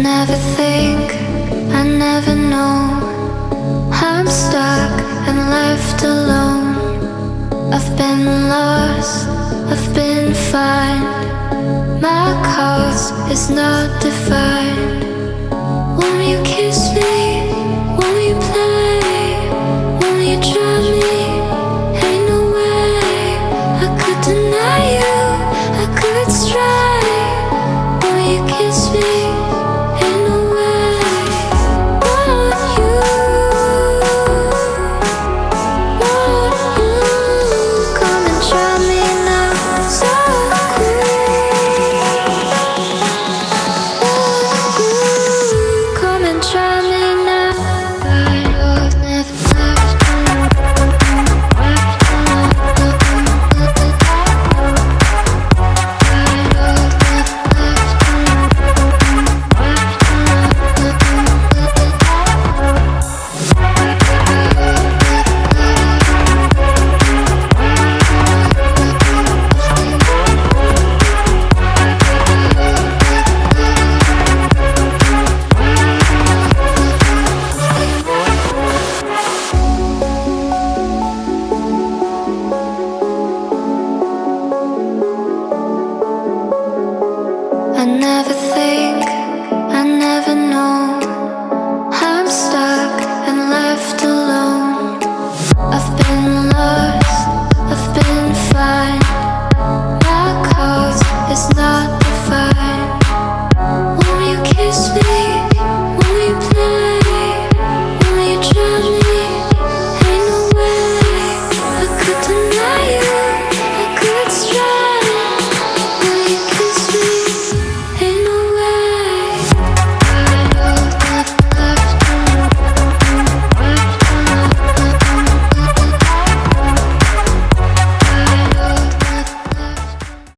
never think, I never know. I'm stuck and left alone. I've been lost, I've been fine. My cause is not defined. Won't you kiss me? Won't you play